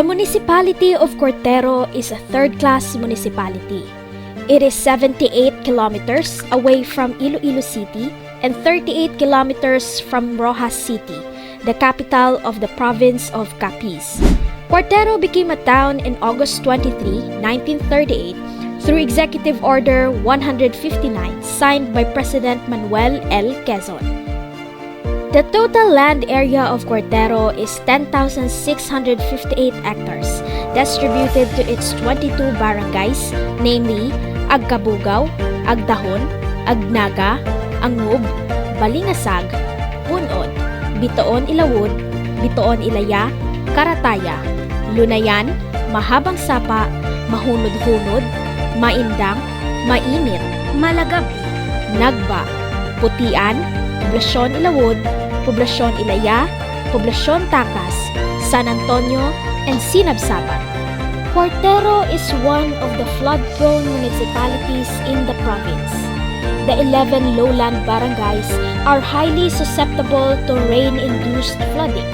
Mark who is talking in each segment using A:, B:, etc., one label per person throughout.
A: The municipality of Cortero is a third-class municipality. It is 78 kilometers away from Iloilo City and 38 kilometers from Roxas City, the capital of the province of Capiz. Cortero became a town in August 23, 1938 through Executive Order 159 signed by President Manuel L. Quezon. The total land area of Cortero is 10,658 hectares, distributed to its 22 barangays, namely Agkabugaw, Agdahon, Agnaga, Angub, Balingasag, Punod, Bitoon Ilawod, Bitoon Ilaya, Karataya, Lunayan, Mahabang Sapa, Mahunod-hunod, Maindang, Mainit, Malagabi, Nagba, Putian, Poblasyon Ilawod, Poblasyon Ilaya, Poblasyon Takas, San Antonio, and Sinabsaban. Cortero is one of the flood-prone municipalities in the province. The 11 lowland barangays are highly susceptible to rain-induced flooding.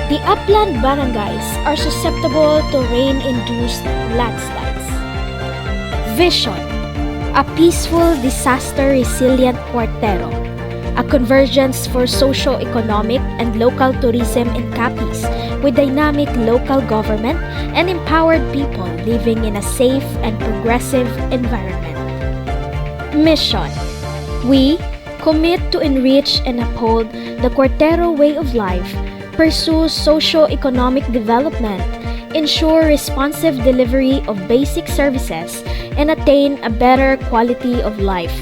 A: The upland barangays are susceptible to rain-induced landslides. Vision: a peaceful, disaster-resilient Cortero, a convergence for socio-economic and local tourism in Capiz with dynamic local government and empowered people living in a safe and progressive environment. Mission: we commit to enrich and uphold the Cortero way of life, pursue socio-economic development, ensure responsive delivery of basic services, and attain a better quality of life.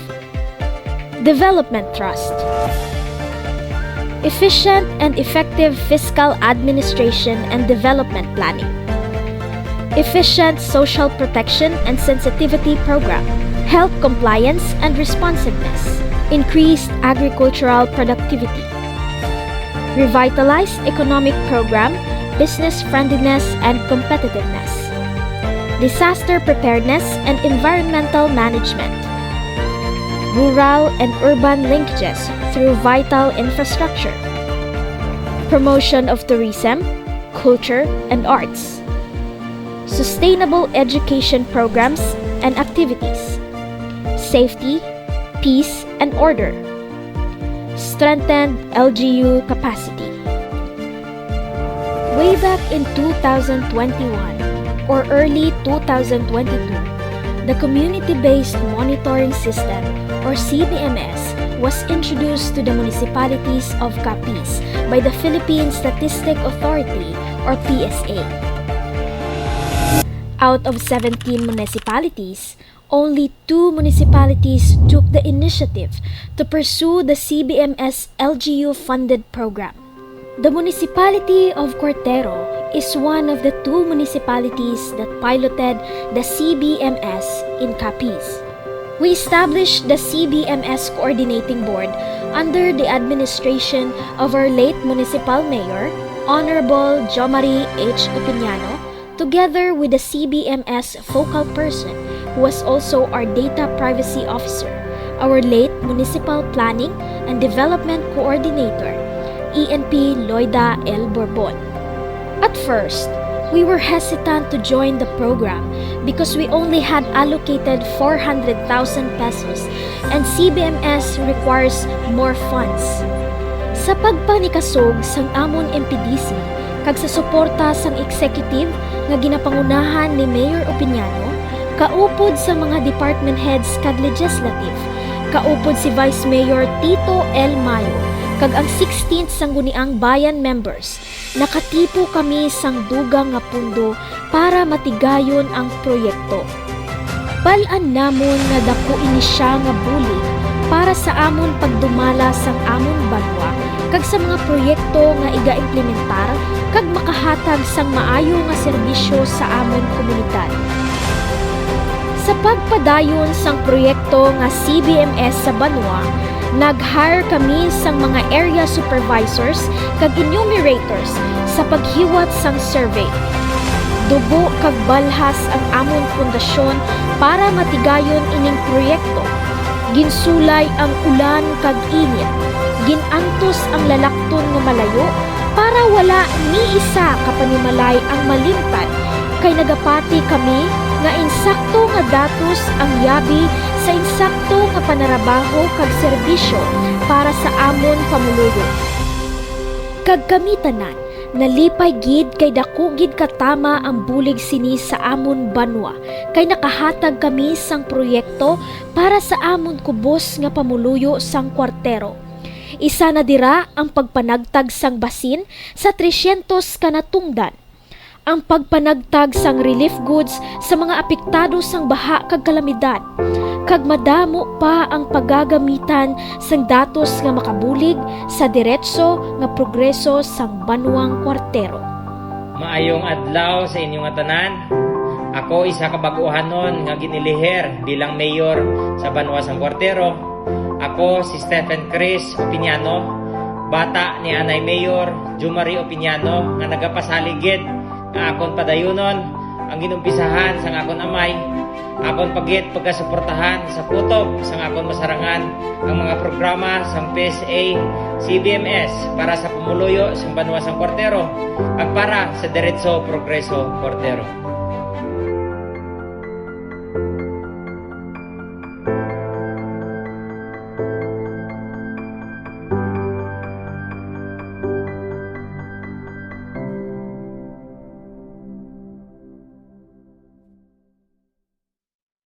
A: Development Trust: efficient and effective fiscal administration and development planning. Efficient social protection and sensitivity program. Health compliance and responsiveness. Increased agricultural productivity. Revitalized economic program, business friendliness and competitiveness. Disaster preparedness and environmental management. Rural and urban linkages through vital infrastructure. Promotion of tourism, culture, and arts. Sustainable education programs and activities. Safety, peace, and order. Strengthened LGU capacity. Way back in 2021 or early 2022, the Community-Based Monitoring System or CBMS was introduced to the municipalities of Capiz by the Philippine Statistics Authority or PSA. Out of 17 municipalities, only 2 municipalities took the initiative to pursue the CBMS LGU-funded program. The municipality of Cortero is one of the 2 municipalities that piloted the CBMS in Capiz. We established the CBMS Coordinating Board under the administration of our late municipal mayor, Honorable Jomari H. Opiniano, together with the CBMS focal person who was also our data privacy officer, our late municipal planning and development coordinator, ENP Loida L. Bourbon. At first, we were hesitant to join the program because we only had allocated 400,000 pesos and CBMS requires more funds. Sa pagpanikasog sang amon MPDC kag sa suporta sang executive nga ginapangunahan ni Mayor Opiniano, kaupod sa mga department heads kag legislative, kaupod si Vice Mayor Tito L. Mayo, kag ang 16th Sangguniang Bayan members, nakatipo kami sang dugang nga pundo para matigayon ang proyekto. Balaan namon nga dako ini siya nga bulig para sa amon pagdumala sang amon banwa kag sa mga proyekto nga iga-implementar kag makahatag sang maayo nga serbisyo sa amon komunidad. Sa pagpadayon sang proyekto nga CBMS sa banwa, nag-hire kami sang mga area supervisors kag enumerators sa paghiwat sang survey. Dugo kag balhas ang amon pundasyon para matigayon ining proyekto. Ginsulay ang ulan kag init, ginantos ang lalakton nga malayo, para wala ni isa kapanimalay ang malimtan, kay nagapati kami nga insakto nga datos ang yabi sa insakto nga panarabaho kag serbisyo para sa amon pamuluyo. Kag kami tanan, nalipay gid kay dako gid katama ang bulig sini sa amon banwa, kay nakahatag kami sang proyekto para sa amon kubos nga pamuluyo sang kwartero. Isa na dira ang pagpanagtag sang basin sa 300 ka natungdan, ang pagpanagtag sang relief goods sa mga apektado sang baha kag kalamidad, kag madamo pa ang paggagamitan sang datos nga makabulig sa diretso nga progreso sang banwang kwartero.
B: Maayong adlaw sa inyong tanan. Ako isa ka bag-ohanon nga giniliher bilang mayor sa banwa sang kwartero. Ako si Stephen Chris Opiniano, bata ni Anay Mayor Jumari Opiniano nga nagapasaligid nga akon padayunon ang ginumpisahan sang akon amay, akon pagit pagkasuportahan sa putob sang akon masarangan ang mga programa sang PSA CBMS para sa pumuluyo sang banwa sang kwartero at para sa diretso progreso kwartero.